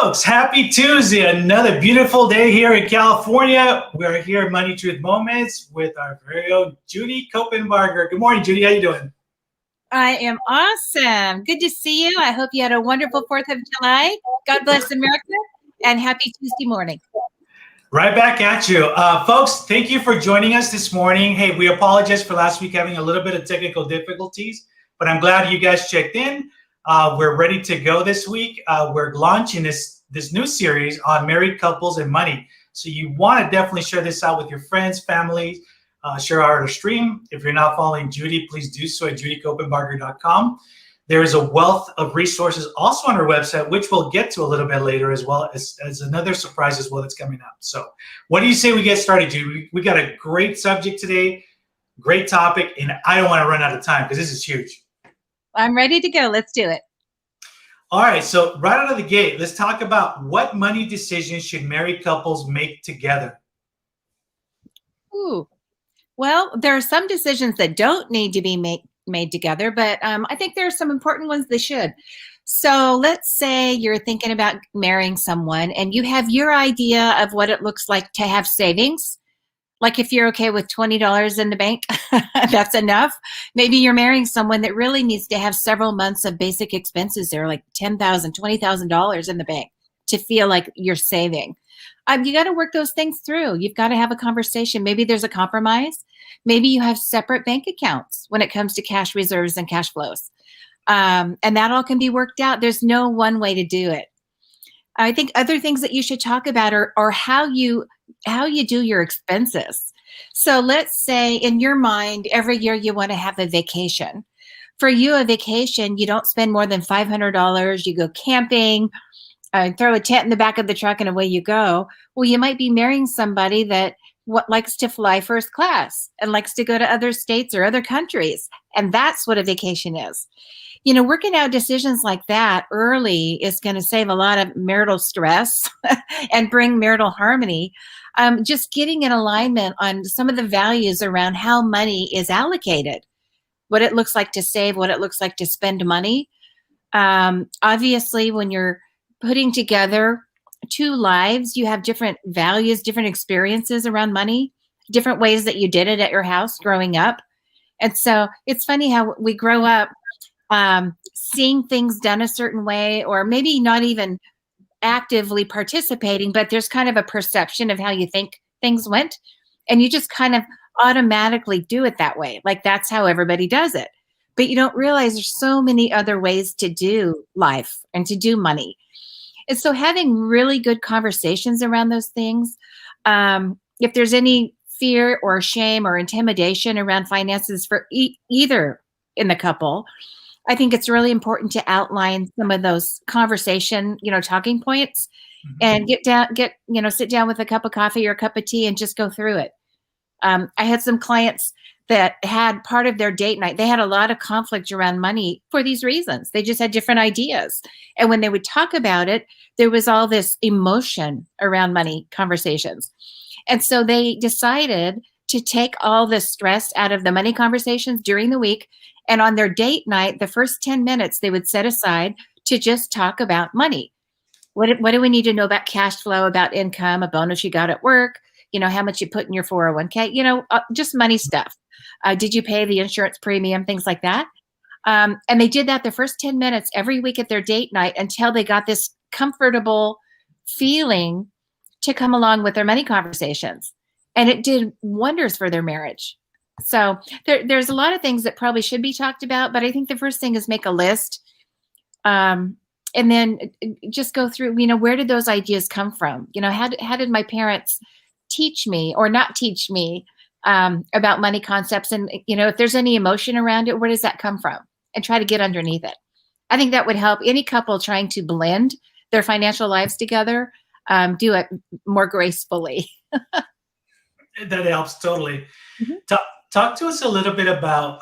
folks, happy Tuesday. Another beautiful day here in California. We're here at Money Truth Moments with our very own Judy Copenbarger. Good morning, Judy. How you doing? I am awesome. Good to see you. I hope you had a wonderful 4th of July. God bless America and happy Tuesday morning. Right back at you. Folks, thank you for joining us this morning. Hey, we apologize for last week having a little bit of technical difficulties, but I'm glad you guys checked in. We're ready to go this week. We're launching this new series on married couples and money. So you want to definitely share this out with your friends, family, share our stream. If you're not following Judy, please do so at judycopenbarger.com. There is a wealth of resources also on our website, which we'll get to a little bit later, as well as another surprise as well that's coming up. So what do you say we get started, Judy? We got a great subject today, great topic, and I don't want to run out of time because this is huge. I'm ready to go. Let's do it. All right. So right out of the gate, let's talk about what money decisions should married couples make together. Ooh. Well, there are some decisions that don't need to be made together, but I think there are some important ones that should. So let's say you're thinking about marrying someone and you have your idea of what it looks like to have savings. Like if you're okay with $20 in the bank, that's enough. Maybe you're marrying someone that really needs to have several months of basic expenses there, like $10,000, $20,000 in the bank to feel like you're saving. You got to work those things through. You've got to have a conversation. Maybe there's a compromise. Maybe you have separate bank accounts when it comes to cash reserves and cash flows. And that all can be worked out. There's no one way to do it. I think other things that you should talk about are how you do your expenses. So let's say in your mind, every year you want to have a vacation. For you, a vacation, you don't spend more than $500. You go camping, throw a tent in the back of the truck and away you go. Well, you might be marrying somebody that likes to fly first class and likes to go to other states or other countries. And that's what a vacation is. You know, working out decisions like that early is going to save a lot of marital stress and bring marital harmony. Just getting in alignment on some of the values around how money is allocated, what it looks like to save, what it looks like to spend money. Obviously, when you're putting together two lives, you have different values, different experiences around money, different ways that you did it at your house growing up. And so it's funny how we grow up seeing things done a certain way, or maybe not even actively participating, but there's kind of a perception of how you think things went. And you just kind of automatically do it that way. Like that's how everybody does it. But you don't realize there's so many other ways to do life and to do money. And so having really good conversations around those things, if there's any fear or shame or intimidation around finances for either in the couple, I think it's really important to outline some of those conversation, talking points, and sit down with a cup of coffee or a cup of tea and just go through it. I had some clients that had part of their date night. They had a lot of conflict around money for these reasons. They just had different ideas. And when they would talk about it, there was all this emotion around money conversations. And so they decided to take all the stress out of the money conversations during the week. And on their date night, the first 10 minutes they would set aside to just talk about money. What do we need to know about cash flow, about income, a bonus you got at work, how much you put in your 401k, just money stuff. Did you pay the insurance premium, things like that? And they did that the first 10 minutes every week at their date night until they got this comfortable feeling to come along with their money conversations. And it did wonders for their marriage. So there's a lot of things that probably should be talked about, but I think the first thing is make a list. And then just go through, where did those ideas come from? How did my parents teach me or not teach me about money concepts? And, if there's any emotion around it, where does that come from? And try to get underneath it. I think that would help any couple trying to blend their financial lives together, do it more gracefully. That helps totally. Mm-hmm. Talk to us a little bit about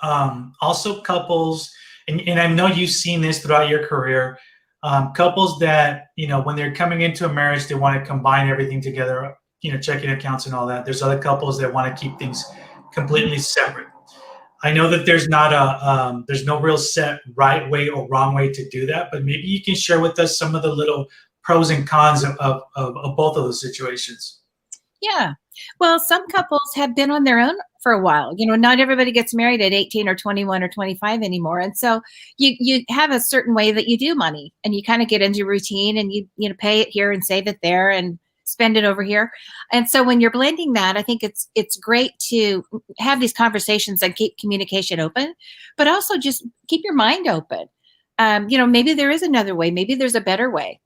also couples, and I know you've seen this throughout your career, couples that, when they're coming into a marriage, they want to combine everything together, checking accounts and all that. There's other couples that want to keep things completely separate. I know that there's not there's no real set right way or wrong way to do that, but maybe you can share with us some of the little pros and cons of both of those situations. Yeah. Well, some couples have been on their own for a while. Not everybody gets married at 18 or 21 or 25 anymore. And so you have a certain way that you do money, and you kind of get into routine, and you pay it here and save it there and spend it over here. And so when you're blending that, I think it's great to have these conversations and keep communication open, but also just keep your mind open. Maybe there is another way. Maybe there's a better way.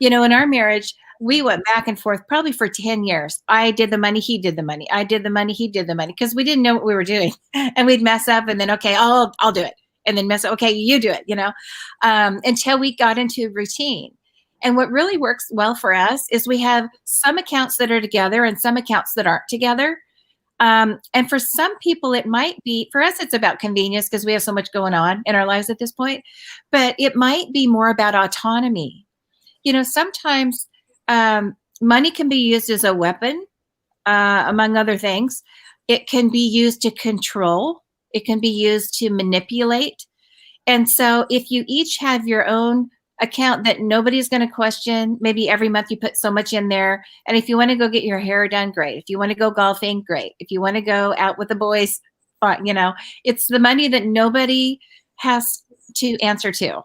In our marriage, we went back and forth probably for 10 years. I did the money, he did the money. I did the money, he did the money, because we didn't know what we were doing. And we'd mess up, and then, okay, I'll do it. And then mess up, okay, you do it, until we got into routine. And what really works well for us is we have some accounts that are together and some accounts that aren't together. And for some people, it might be, for us, it's about convenience because we have so much going on in our lives at this point. But it might be more about autonomy. Sometimes money can be used as a weapon, among other things. It can be used to control. It can be used to manipulate. And so if you each have your own account that nobody's going to question, maybe every month you put so much in there. And if you want to go get your hair done, great. If you want to go golfing, great. If you want to go out with the boys, fine. It's the money that nobody has to answer to.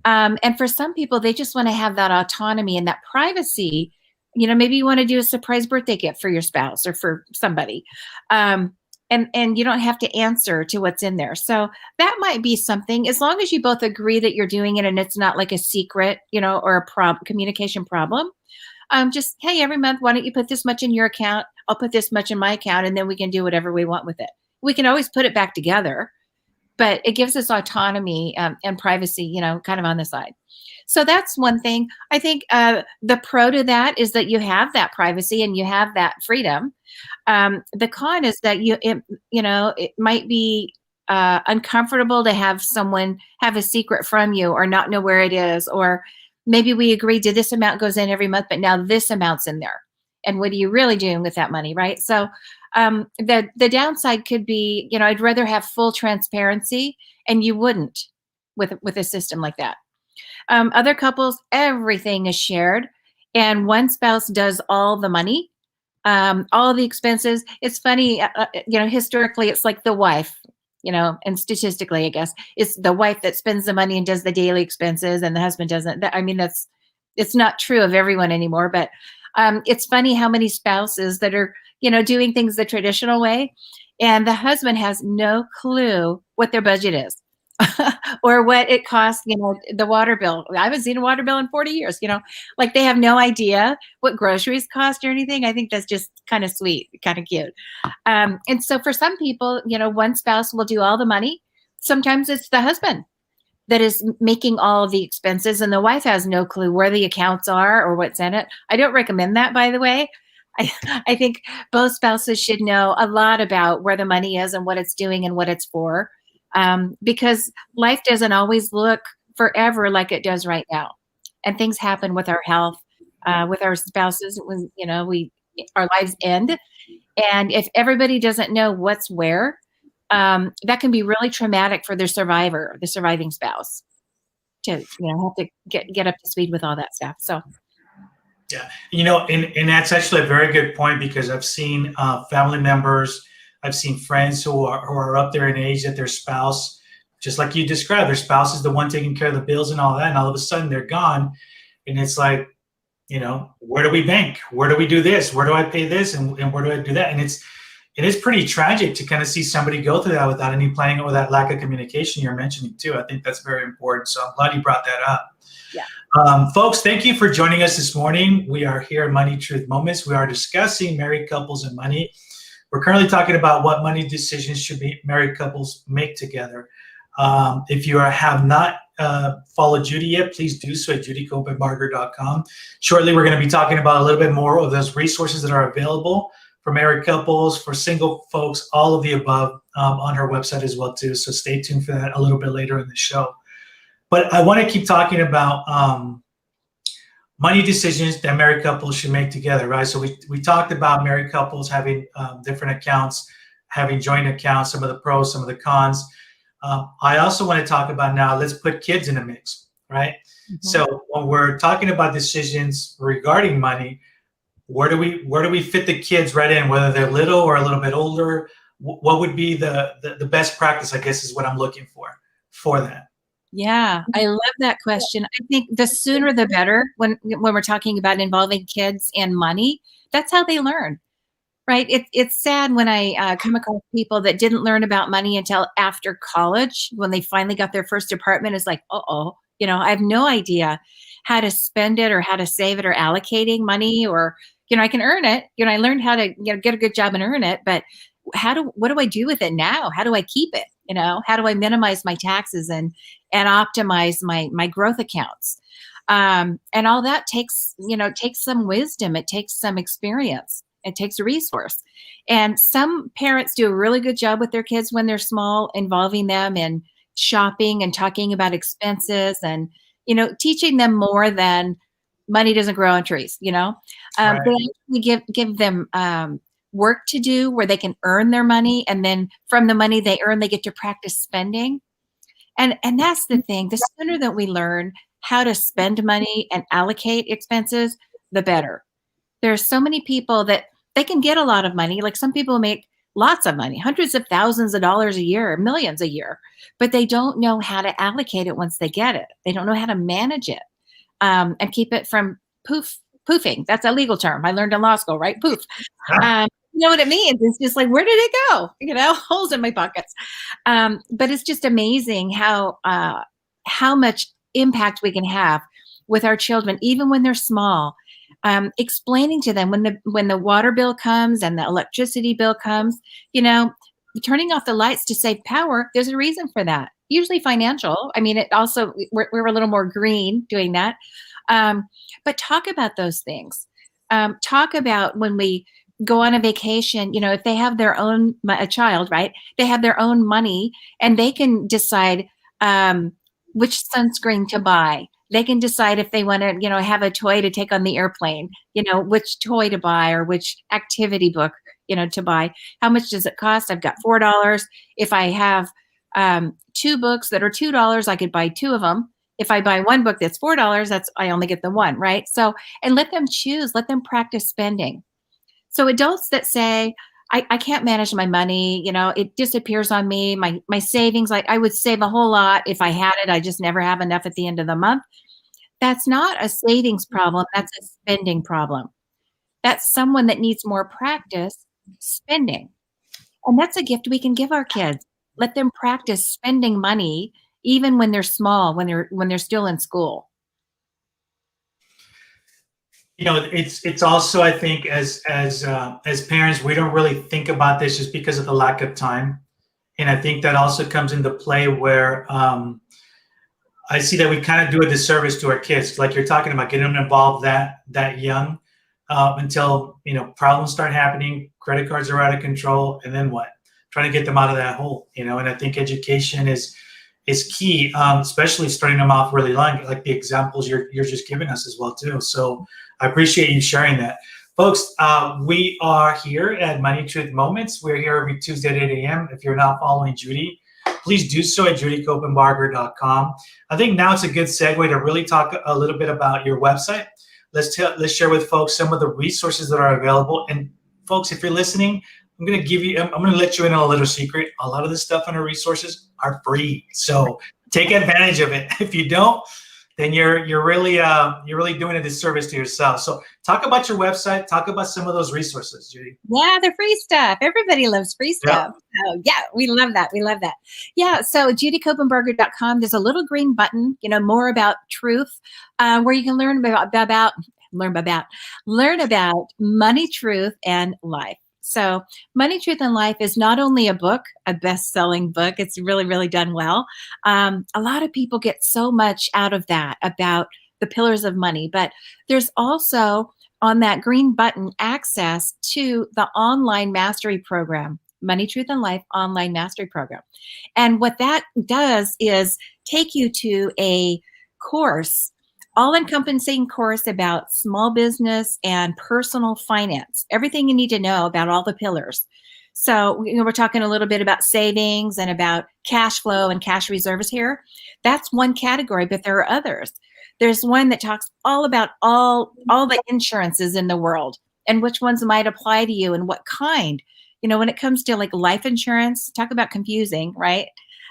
And for some people, they just want to have that autonomy and that privacy. Maybe you want to do a surprise birthday gift for your spouse or for somebody. And you don't have to answer to what's in there. So that might be something, as long as you both agree that you're doing it and it's not like a secret, or a communication problem. Just, hey, every month, why don't you put this much in your account? I'll put this much in my account, and then we can do whatever we want with it. We can always put it back together, but it gives us autonomy and privacy, kind of on the side. So that's one thing. I think the pro to that is that you have that privacy and you have that freedom. The con is that it might be uncomfortable to have someone have a secret from you or not know where it is, or maybe we agreed to this amount goes in every month, but now this amount's in there. And what are you really doing with that money, right? So the downside could be, I'd rather have full transparency, and you wouldn't with a system like that. Other couples, everything is shared, and one spouse does all the money, all the expenses. It's funny, historically, it's like the wife, and statistically, I guess, it's the wife that spends the money and does the daily expenses, and the husband doesn't. It's not true of everyone anymore, but it's funny how many spouses that are, doing things the traditional way, and the husband has no clue what their budget is. Or what it costs, the water bill. I haven't seen a water bill in 40 years, like they have no idea what groceries cost or anything. I think that's just kind of sweet, kind of cute. And so for some people, one spouse will do all the money. Sometimes it's the husband that is making all of the expenses, and the wife has no clue where the accounts are or what's in it. I don't recommend that, by the way. I think both spouses should know a lot about where the money is and what it's doing and what it's for. Because life doesn't always look forever like it does right now, and things happen with our health, with our spouses. When our lives end, and if everybody doesn't know what's where, that can be really traumatic for the surviving spouse, to have to get up to speed with all that stuff. So. Yeah, and that's actually a very good point, because I've seen family members. I've seen friends who are up there in age that their spouse, just like you described, their spouse is the one taking care of the bills and all that, and all of a sudden they're gone, and it's like, where do we bank? Where do we do this? Where do I pay this? And where do I do that? And it is pretty tragic to kind of see somebody go through that without any planning or that lack of communication you're mentioning too. I think that's very important. So I'm glad you brought that up. Yeah. Folks, thank you for joining us this morning. We are here at Money Truth Moments. We are discussing married couples and money. We're currently talking about what money decisions should be married couples make together. If you have not followed Judy yet, please do so at judycopenbarger.com. Shortly, we're going to be talking about a little bit more of those resources that are available for married couples, for single folks, all of the above, on her website as well too. So stay tuned for that a little bit later in the show. But I want to keep talking about money decisions that married couples should make together, right? So we talked about married couples having different accounts, having joint accounts, some of the pros, some of the cons. I also want to talk about now, let's put kids in the mix, right? So when we're talking about decisions regarding money, where do we fit the kids right in, whether they're little or a little bit older? What would be the best practice, I guess, is what I'm looking for that. Yeah, I love that question. I think the sooner the better when we're talking about involving kids and money. That's how they learn, right? It's sad when I come across people that didn't learn about money until after college, when they finally got their first apartment. It's like, uh-oh, I have no idea how to spend it or how to save it or allocating money, or, I can earn it. I learned how to get a good job and earn it, but what do I do with it now? How do I keep it? How do I minimize my taxes and optimize my growth accounts? And all that takes some wisdom. It takes some experience. It takes a resource. And some parents do a really good job with their kids when they're small, involving them in shopping and talking about expenses and, teaching them more than money doesn't grow on trees, Right. They actually give them work to do where they can earn their money. And then from the money they earn, they get to practice spending. And that's the thing. The sooner that we learn how to spend money and allocate expenses, the better. There are so many people that they can get a lot of money. Like some people make lots of money, hundreds of thousands of dollars a year, millions a year, but they don't know how to allocate it once they get it. They don't know how to manage it and keep it from poofing. That's a legal term I learned in law school, right? Poof. You know what it means? It's just like, where did it go? Holes in my pockets. But it's just amazing how much impact we can have with our children, even when they're small. Explaining to them when the water bill comes and the electricity bill comes, turning off the lights to save power. There's a reason for that. Usually financial. I mean, it also we're a little more green doing that. But talk about those things. Talk about when we go on a vacation, if they have their own, a child, right? They have their own money and they can decide which sunscreen to buy. They can decide if they want to, have a toy to take on the airplane, which toy to buy or which activity book, to buy. How much does it cost? I've got $4. If I have 2 books that are $2, I could buy 2 of them. If I buy 1 book that's $4, I only get the 1, right? So, and let them choose, let them practice spending. So adults that say, I can't manage my money, it disappears on me. My savings, like I would save a whole lot if I had it. I just never have enough at the end of the month. That's not a savings problem. That's a spending problem. That's someone that needs more practice spending. And that's a gift we can give our kids. Let them practice spending money even when they're small, when they're still in school. It's also, I think, as parents, we don't really think about this just because of the lack of time, and I think that also comes into play where I see that we kind of do a disservice to our kids, like you're talking about, getting them involved that young until problems start happening, credit cards are out of control, and then what? Trying to get them out of that hole, and I think education is key, especially starting them off really young, like the examples you're just giving us as well too. So I appreciate you sharing that. Folks, we are here at Money Truth Moments. We're here every Tuesday at 8 a.m. If you're not following Judy, please do so at judycopenbarger.com. I think now it's a good segue to really talk a little bit about your website. Let's share with folks some of the resources that are available. And folks, if you're listening, I'm going to let you in on a little secret. A lot of the stuff on our resources are free. So take advantage of it. If you don't, then you're really doing a disservice to yourself. So talk about your website. Talk about some of those resources, Judy. Yeah, the free stuff. Everybody loves free stuff. Yep. Oh, yeah, we love that. We love that. Yeah, so judycopenbarger.com, there's a little green button, more about truth, where you can learn about money, truth, and life. So Money, Truth, and Life is not only a book, a best-selling book. It's really, really done well. A lot of people get so much out of that, about the pillars of money. But there's also, on that green button, access to the online mastery program, Money, Truth, and Life online mastery program. And what that does is take you to a course, all-encompassing course about small business and personal finance, everything you need to know about all the pillars. So, we're talking a little bit about savings and about cash flow and cash reserves here. That's one category, but there are others. There's one that talks all about all the insurances in the world and which ones might apply to you and what kind. When it comes to like life insurance, talk about confusing, right?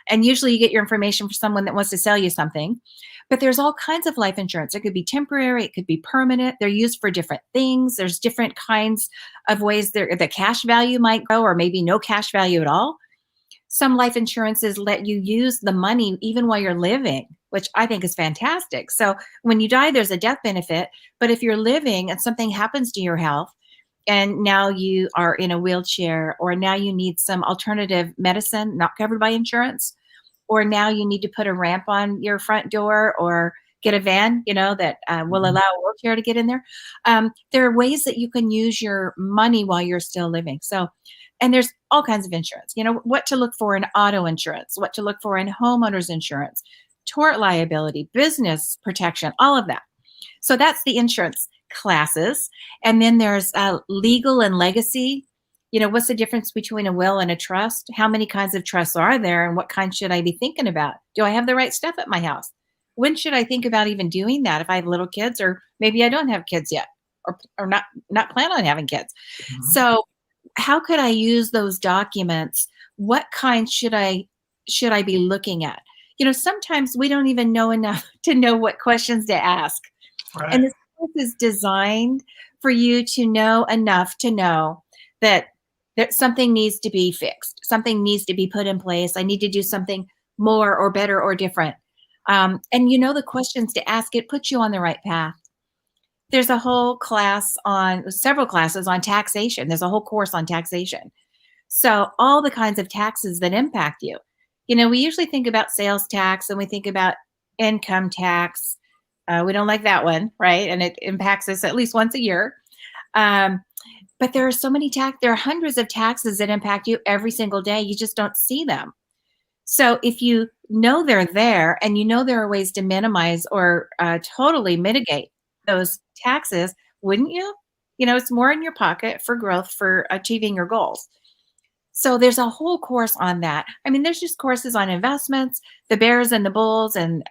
And usually you get your information from someone that wants to sell you something. But there's all kinds of life insurance. It could be temporary, it could be permanent. They're used for different things. There's different kinds of ways the cash value might grow, or maybe no cash value at all. Some life insurances let you use the money even while you're living, which I think is fantastic. So when you die, there's a death benefit. But if you're living and something happens to your health, and now you are in a wheelchair, or now you need some alternative medicine not covered by insurance, or now you need to put a ramp on your front door or get a van, that will allow a wheelchair to get in there. There are ways that you can use your money while you're still living. So, and there's all kinds of insurance, what to look for in auto insurance, what to look for in homeowners insurance, tort liability, business protection, all of that. So that's the insurance classes. And then there's legal and legacy. What's the difference between a will and a trust? How many kinds of trusts are there, and what kind should I be thinking about? Do I have the right stuff at my house? When should I think about even doing that if I have little kids, or maybe I don't have kids yet, or not plan on having kids? Mm-hmm. So how could I use those documents? What kind should I be looking at? Sometimes we don't even know enough to know what questions to ask. Right. And this course is designed for you to know enough to know that something needs to be fixed. Something needs to be put in place. I need to do something more or better or different. And the questions to ask, it puts you on the right path. There's a whole several classes on taxation. There's a whole course on taxation. So all the kinds of taxes that impact you. We usually think about sales tax and we think about income tax. We don't like that one, right? And it impacts us at least once a year. But there are so many there are hundreds of taxes that impact you every single day. You just don't see them. So if you know they're there, and there are ways to minimize or totally mitigate those taxes, wouldn't you? It's more in your pocket for growth, for achieving your goals. So there's a whole course on that. There's just courses on investments, the bears and the bulls, and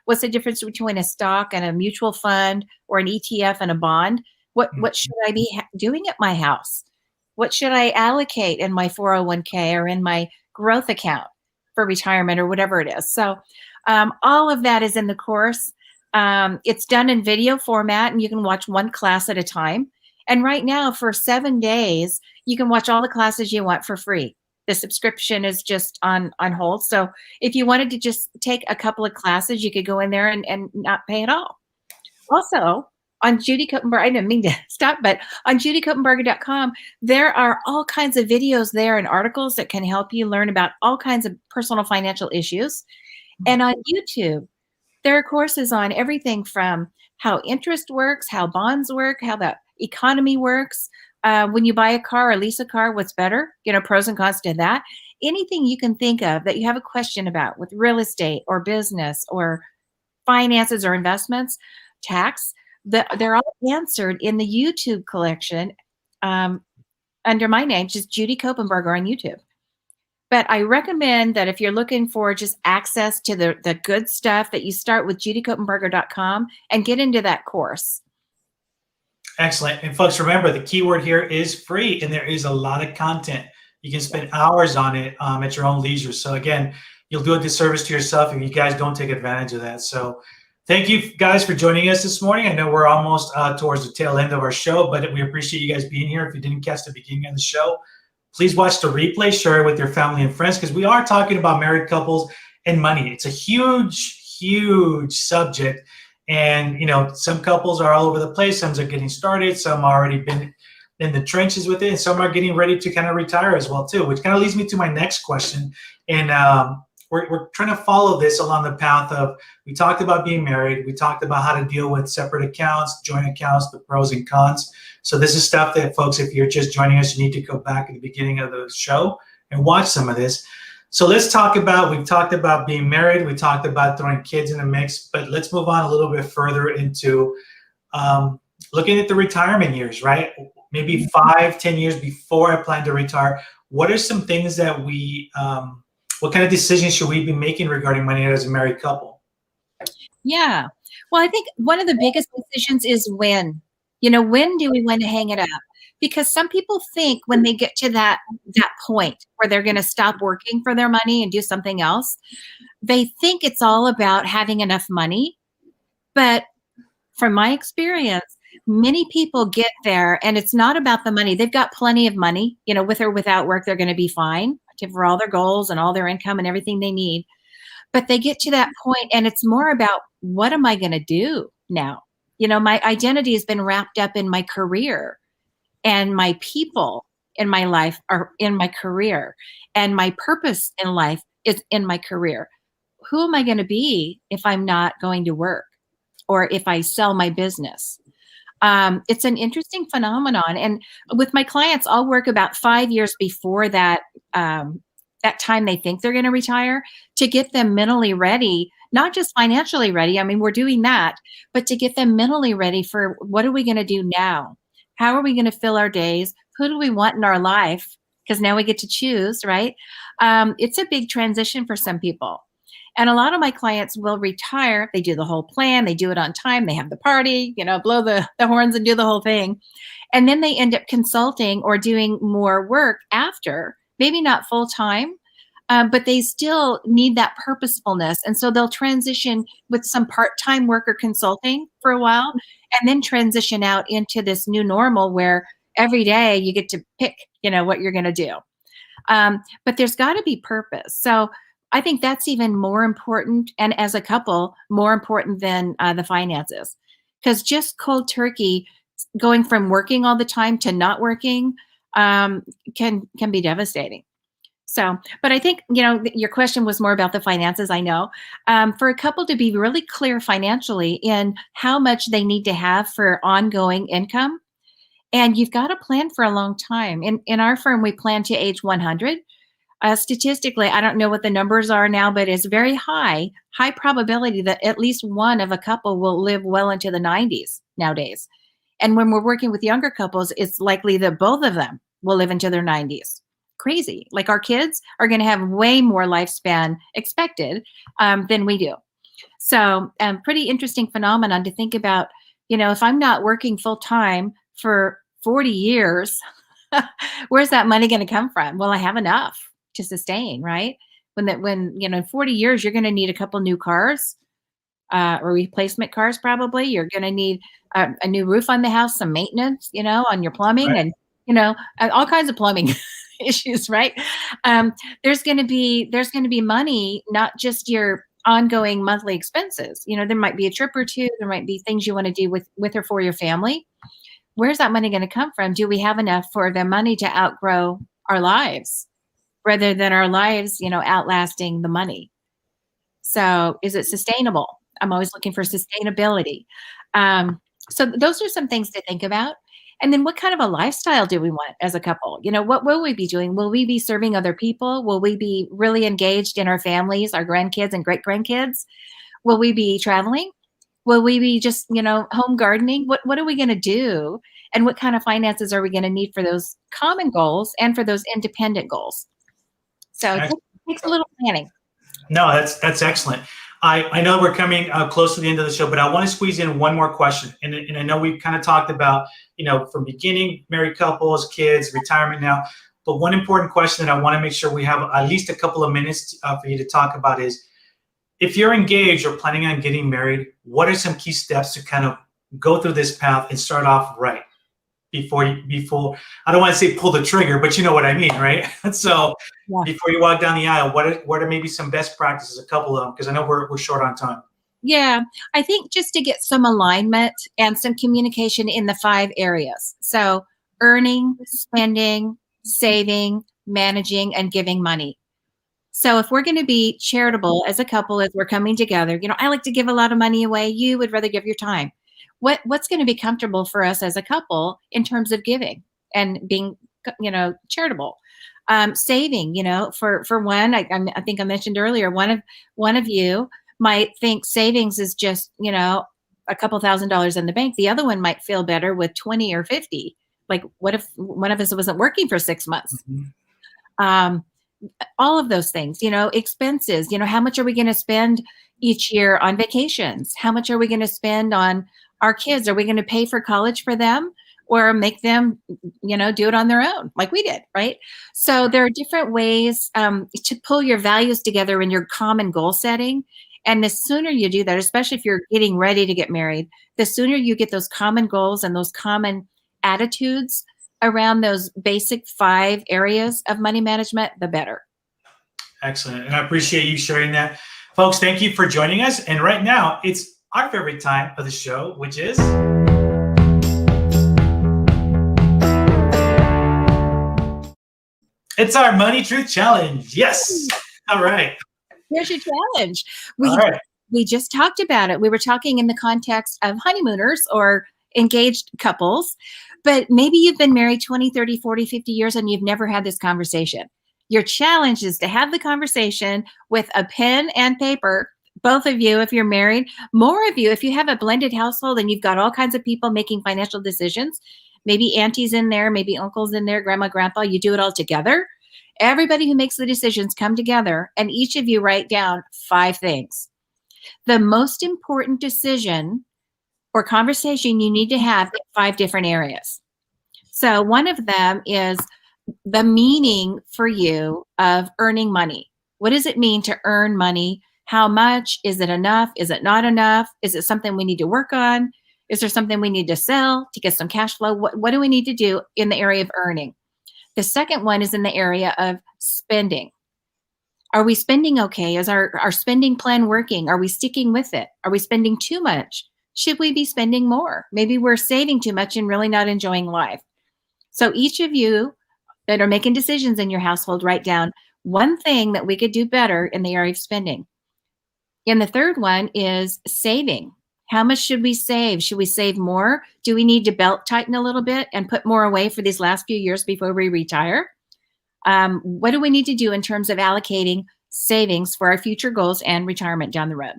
what's the difference between a stock and a mutual fund, or an ETF and a bond. What should I be doing at my house? What should I allocate in my 401k or in my growth account for retirement, or whatever it is? So all of that is in the course. It's done in video format, and you can watch one class at a time. And right now, for 7 days, you can watch all the classes you want for free. The subscription is just on hold. So if you wanted to just take a couple of classes, you could go in there and not pay at all. Also, on Judy Copenbarger, I didn't mean to stop, but on judycopenbarger.com, there are all kinds of videos there and articles that can help you learn about all kinds of personal financial issues. And on YouTube, there are courses on everything from how interest works, how bonds work, how the economy works. When you buy a car or lease a car, what's better? Pros and cons to that. Anything you can think of that you have a question about with real estate or business or finances or investments, tax, they're all answered in the YouTube collection under my name, just Judy Copenbarger on YouTube. But I recommend that if you're looking for just access to the good stuff, that you start with judycopenbarger.com and get into that course. Excellent. And folks, remember, the keyword here is free, and there is a lot of content. You can spend hours on it at your own leisure. So again, you'll do a disservice to yourself if you guys don't take advantage of that. So thank you guys for joining us this morning. I know we're almost towards the tail end of our show, but we appreciate you guys being here. If you didn't catch the beginning of the show, please watch the replay, share it with your family and friends, because we are talking about married couples and money. It's a huge, huge subject. And, some couples are all over the place. Some are getting started. Some already been in the trenches with it. And some are getting ready to kind of retire as well, too, which kind of leads me to my next question. And we're trying to follow this along the path of, we talked about being married. We talked about how to deal with separate accounts, joint accounts, the pros and cons. So this is stuff that, folks, if you're just joining us, you need to go back at the beginning of the show and watch some of this. So let's talk about, we've talked about being married. We talked about throwing kids in the mix, but let's move on a little bit further into looking at the retirement years, right? Maybe 5-10 years before I plan to retire. what are some things that what kind of decisions should we be making regarding money as a married couple? Yeah. Well, I think one of the biggest decisions is when. When do we want to hang it up? Because some people think when they get to that point where they're going to stop working for their money and do something else, they think it's all about having enough money. But from my experience, many people get there and it's not about the money. They've got plenty of money, with or without work, they're going to be fine for all their goals and all their income and everything they need. But they get to that point and it's more about, what am I going to do now? My identity has been wrapped up in my career, and my people in my life are in my career, and my purpose in life is in my career. Who am I going to be if I'm not going to work, or if I sell my business? It's an interesting phenomenon. And with my clients, I'll work about 5 years before that time they think they're going to retire, to get them mentally ready, not just financially ready. I mean, we're doing that, but to get them mentally ready for, what are we going to do now? How are we going to fill our days? Who do we want in our life? Because now we get to choose, right? It's a big transition for some people. And a lot of my clients will retire. They do the whole plan. They do it on time. They have the party, blow the horns and do the whole thing. And then they end up consulting or doing more work after, maybe not full time, but they still need that purposefulness. And so they'll transition with some part-time work or consulting for a while, and then transition out into this new normal where every day you get to pick, what you're going to do. But there's got to be purpose. So I think that's even more important. And as a couple, more important than the finances, because just cold turkey, going from working all the time to not working, can be devastating. So, but I think, your question was more about the finances. I know, for a couple to be really clear financially in how much they need to have for ongoing income. And you've got to plan for a long time. In our firm, we plan to age 100. Statistically, I don't know what the numbers are now, but it's very high probability that at least one of a couple will live well into the 90s nowadays. And when we're working with younger couples, it's likely that both of them will live into their 90s. Crazy. Like, our kids are going to have way more lifespan expected than we do. So pretty interesting phenomenon to think about, if I'm not working full time for 40 years, where's that money going to come from? Well, I have enough to sustain, right? When in 40 years, you're going to need a couple new cars, or replacement cars. Probably you're going to need a new roof on the house, some maintenance, on your plumbing, Right. and all kinds of plumbing issues, right? There's going to be money, not just your ongoing monthly expenses. There might be a trip or two. There might be things you want to do with or for your family. Where's that money going to come from? Do we have enough for the money to outgrow our lives, rather than our lives, outlasting the money? So is it sustainable? I'm always looking for sustainability. So those are some things to think about. And then, what kind of a lifestyle do we want as a couple? What will we be doing? Will we be serving other people? Will we be really engaged in our families, our grandkids and great grandkids? Will we be traveling? Will we be just, home gardening? What are we going to do? And what kind of finances are we going to need for those common goals and for those independent goals? So it takes a little planning. No, that's excellent. I know we're coming close to the end of the show, but I want to squeeze in one more question. And I know we've kind of talked about, from beginning, married couples, kids, retirement now. But one important question that I want to make sure we have at least a couple of minutes for you to talk about is, if you're engaged or planning on getting married, what are some key steps to kind of go through this path and start off right before I don't want to say pull the trigger, but you know what I mean, right? So Yeah. before you walk down the aisle, what are maybe some best practices, a couple of them, because I know we're short on time. Yeah, I think just to get some alignment and some communication in the 5 areas. So earning, spending, saving, managing, and giving money. So if we're going to be charitable as a couple, as we're coming together, I like to give a lot of money away. You would rather give your time. What's going to be comfortable for us as a couple in terms of giving and being, charitable? Saving, for one, I think I mentioned earlier, one of you might think savings is just, a couple $1,000s in the bank. The other one might feel better with 20 or 50. Like, what if one of us wasn't working for 6 months? Mm-hmm. All of those things, expenses, how much are we going to spend each year on vacations? How much are we going to spend on our kids? Are we going to pay for college for them or make them, do it on their own like we did, right? So there are different ways to pull your values together in your common goal setting. And the sooner you do that, especially if you're getting ready to get married, the sooner you get those common goals and those common attitudes around those basic 5 areas of money management, the better. Excellent. And I appreciate you sharing that. Folks, thank you for joining us. And right now, it's our favorite time of the show, which is... it's our Money Truth Challenge. Yes. All right. Here's your challenge. We just talked about it. We were talking in the context of honeymooners or engaged couples, but maybe you've been married 20, 30, 40, 50 years and you've never had this conversation. Your challenge is to have the conversation with a pen and paper, both of you if you're married, more of you if you have a blended household and you've got all kinds of people making financial decisions, maybe aunties in there, maybe uncles in there, grandma, grandpa, you do it all together. Everybody who makes the decisions come together and each of you write down 5 things. The most important decision or conversation you need to have in 5 different areas. So one of them is the meaning for you of earning money. What does it mean to earn money? How much? Is it enough? Is it not enough? Is it something we need to work on? Is there something we need to sell to get some cash flow? What do we need to do in the area of earning? The second one is in the area of spending. Are we spending okay? Is our spending plan working? Are we sticking with it? Are we spending too much? Should we be spending more? Maybe we're saving too much and really not enjoying life. So each of you that are making decisions in your household, write down one thing that we could do better in the area of spending. And the third one is saving. How much should we save? Should we save more? Do we need to belt tighten a little bit and put more away for these last few years before we retire? What do we need to do in terms of allocating savings for our future goals and retirement down the road?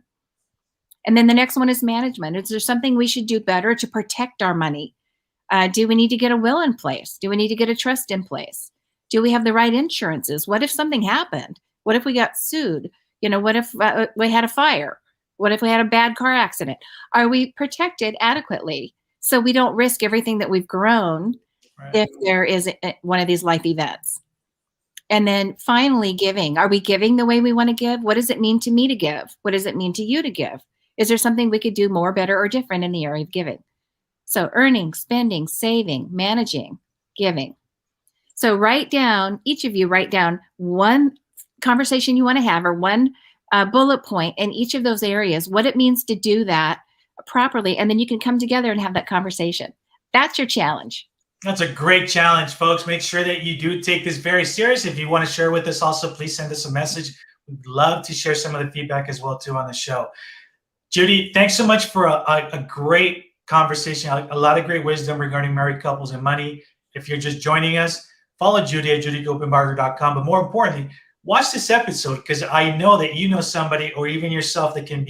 And then the next one is management. Is there something we should do better to protect our money? Do we need to get a will in place? Do we need to get a trust in place? Do we have the right insurances? What if something happened? What if we got sued? What if we had a fire? What if we had a bad car accident? Are we protected adequately so we don't risk everything that we've grown if there is one of these life events? And then finally, giving. Are we giving the way we want to give? What does it mean to me to give? What does it mean to you to give? Is there something we could do more, better, or different in the area of giving? So earning, spending, saving, managing, giving. So each of you write down one conversation you want to have or one bullet point in each of those areas, what it means to do that properly. And then you can come together and have that conversation. That's your challenge. That's a great challenge, folks. Make sure that you do take this very serious. If you want to share with us also, please send us a message. We'd love to share some of the feedback as well too on the show. Judy, thanks so much for a great conversation, a lot of great wisdom regarding married couples and money. If you're just joining us, follow Judy at judycopenbarger.com. But more importantly, watch this episode because I know that you know somebody or even yourself that can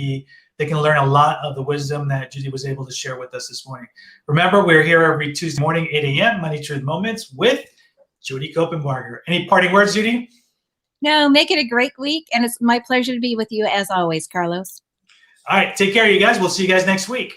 learn a lot of the wisdom that Judy was able to share with us this morning. Remember, we're here every Tuesday morning, 8 a.m., Money Truth Moments with Judy Copenbarger. Any parting words, Judy? No, make it a great week. And it's my pleasure to be with you as always, Carlos. All right. Take care, you guys. We'll see you guys next week.